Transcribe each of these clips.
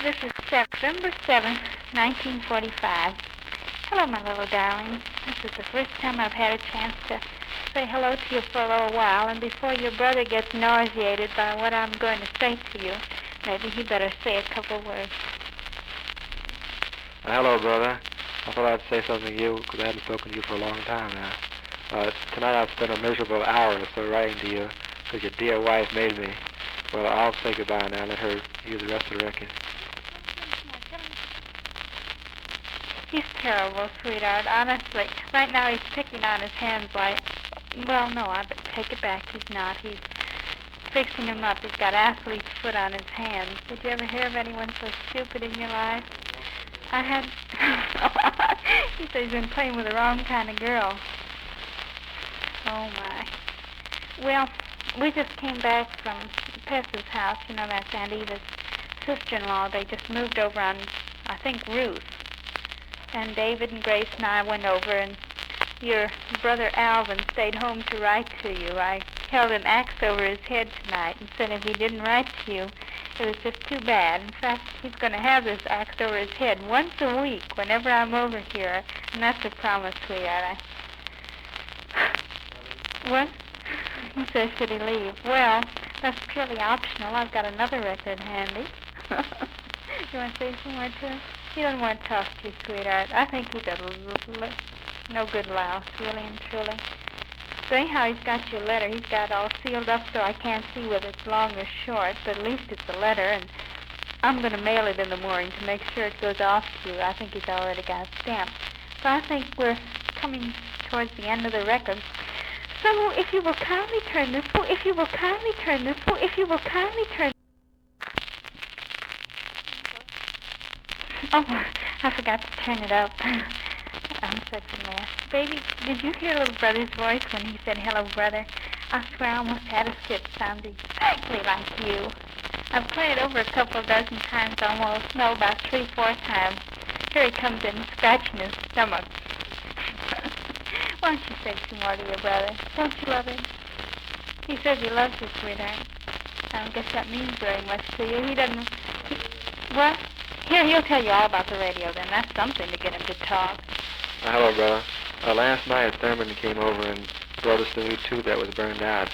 This is September 7th, 1945. Hello, my little darling. This is the first time I've had a chance to say hello to you for a little while, and before your brother gets nauseated by what I'm going to say to you, maybe he better say a couple words. Hello, brother. I thought I'd say something to you because I haven't spoken to you for a long time now. Tonight I've spent a miserable hour or so writing to you because your dear wife made me. Well, I'll say goodbye now. Let her hear the rest of the record. He's terrible, sweetheart. Honestly, right now he's picking on his hands like, well, no, I better take it back. He's not. He's fixing him up. He's got athlete's foot on his hands. Did you ever hear of anyone so stupid in your life? I had... He said he's been playing with the wrong kind of girl. Oh, my. Well, we just came back from Pess's house. You know, that's Aunt Eva's sister-in-law. They just moved over on, I think, Ruth. And David and Grace and I went over, and your brother Alvin stayed home to write to you. I held an axe over his head tonight and said if he didn't write to you, it was just too bad. In fact, he's going to have this axe over his head once a week whenever I'm over here, and that's a promise, sweetheart. What? He says, should he leave? Well, that's purely optional. I've got another record handy. You want to say some more to him? He doesn't want to talk to you, sweetheart. I think he's a no good louse, really and truly. So anyhow, he's got your letter. He's got it all sealed up so I can't see whether it's long or short, but at least it's a letter, and I'm going to mail it in the morning to make sure it goes off to you. I think he's already got it stamped. So I think we're coming towards the end of the record. So if you will kindly turn this, if you will kindly turn this, if you will kindly turn... Oh, I forgot to turn it up. I'm such a mess. Baby, did you hear little brother's voice when he said, hello, brother? I swear I almost had a skip sound exactly like you. I've played it over a couple of dozen times almost. No, about 3-4 times. Here he comes in scratching his stomach. Why don't you say some more to your brother? Don't you love him? He says he loves you, sweetheart. I don't guess that means very much to you. He doesn't... What? Here, he'll tell you all about the radio then. That's something to get him to talk. Hello, brother. Last night, Thurman came over and brought us the new tube that was burned out.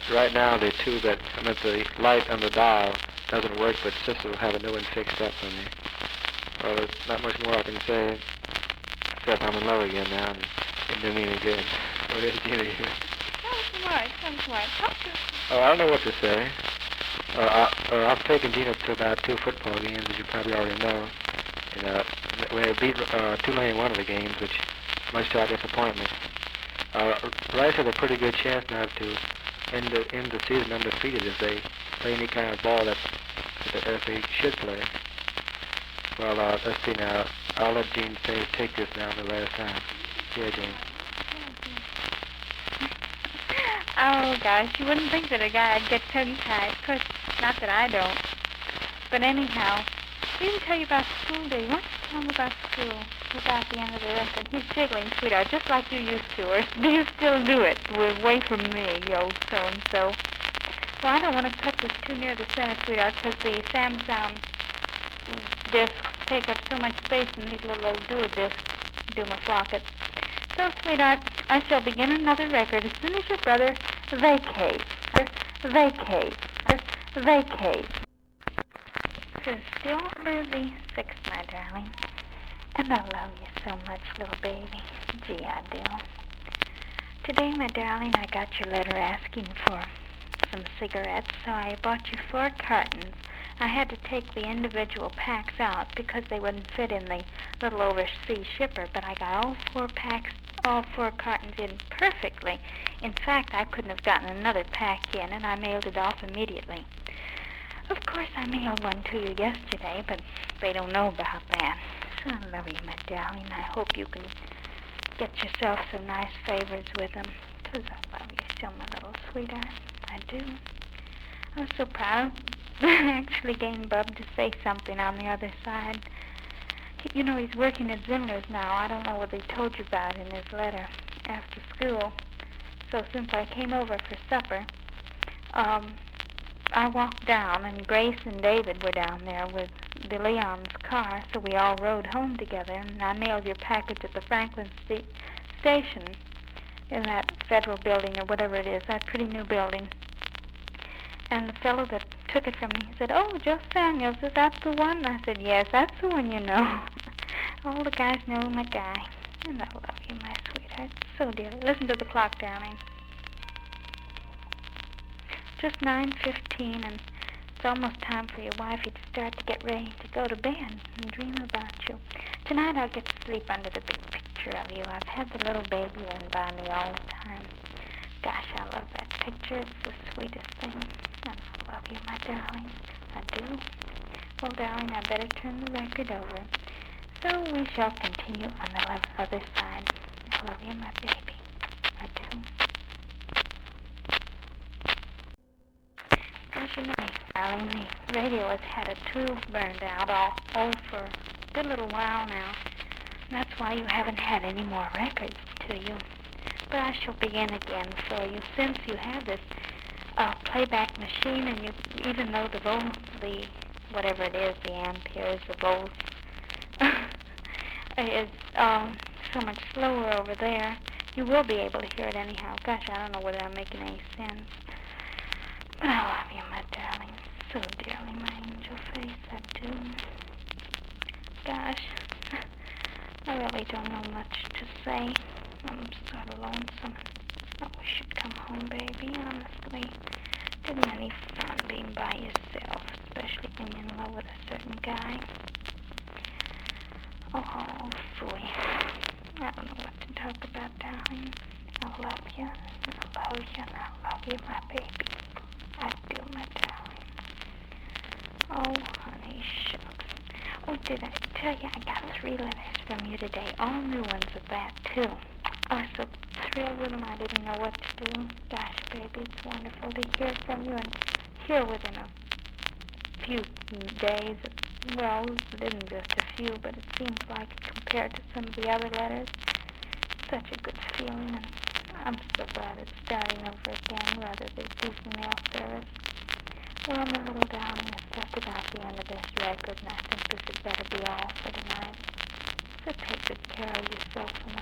Right now, the tube the light on the dial doesn't work, but Sister will have a new one fixed up for me. Well, there's not much more I can say, except I'm in love again now, and it didn't mean any good. Oh, there's Gina here. Tell me what. Oh, I don't know what to say. I've taken Gina to about 2 football games, as you probably already know. And we beat Tulane in one of the games, which much to our disappointment. Rice has a pretty good chance now to end the season undefeated if they play any kind of ball that they should play. Well, let's see now. I'll let Jeanne take this now the last time. Here, Jeanne. Oh, gosh, you wouldn't think that a guy would get tongue-tied. Of course, not that I don't. But anyhow, I didn't tell you about school day. Why don't you tell me about school without the end of the record? He's jiggling, sweetheart, just like you used to. Or do you still do it? We're away from me, yo, so-and-so. Well, I don't want to cut this too near the center, sweetheart, because the Samsung discs take up so much space in these little Duodisk Doomaflockets. So, sweetheart, I shall begin another record as soon as your brother vacates. It's still early 6, my darling, and I love you so much, little baby. Gee, I do. Today, my darling, I got your letter asking for some cigarettes, so I bought you 4 cartons. I had to take the individual packs out because they wouldn't fit in the little overseas shipper, but I got all 4 cartons in perfectly. In fact, I couldn't have gotten another pack in, and I mailed it off immediately. Of course, I mailed one to you yesterday, but they don't know about that. So I love you, my darling. I hope you can get yourself some nice favors with them, because I love you so, my little sweetheart. I do. I'm so proud of actually getting Bub to say something on the other side. You know, he's working at Zimmer's now. I don't know what he told you about in his letter after school. So since I came over for supper, I walked down, and Grace and David were down there with the Leon's car, so we all rode home together, and I mailed your package at the Franklin station in that federal building or whatever it is, that pretty new building. And the fellow that took it from me, he said, "Oh, Jeanne Samuels, is that the one?" I said, "Yes, that's the one, you know." All the guys know my guy. And I love you, my sweetheart, so dearly. Listen to the clock, darling. Just 9:15, and it's almost time for your wifey to start to get ready to go to bed and dream about you. Tonight I'll get to sleep under the big picture of you. I've had the little baby in by me all the time. Gosh, I love that picture. It's the sweetest thing. And I love you, my darling. I do. Well, darling, I better turn the record over. So we shall continue on the other side. I love you, my baby. I do. As you know, darling, the radio has had a tube burned out all for a good little while now. That's why you haven't had any more records to you. But I shall begin again for you, since you have this playback machine, and you even though the whatever it is, the amperes, the volts, is so much slower over there, you will be able to hear it anyhow. Gosh, I don't know whether I'm making any sense. But I love you, my darling, so dearly, my angel face, I do. Gosh, I really don't know much to say. I'm sort of lonesome. I wish you'd come home, baby, honestly. Isn't any fun being by yourself, especially when you're in love with a certain guy? Oh, phooey. I don't know what to talk about, darling. I love you, and I love you, and I love you, my baby. I do, my darling. Oh, honey, shucks. Oh, did I tell you I got 3 letters from you today? All new ones at that, too. I was so thrilled with them I didn't know what to do. Gosh, baby, it's wonderful to hear from you, and here within a few days. Well, it isn't just a few, but it seems like compared to some of the other letters, such a good feeling, and I'm so glad it's starting over again rather than decent mail service. Well, my little darling, it's just about the end of this record, and I think this had better be all for tonight. So take good care of yourself, and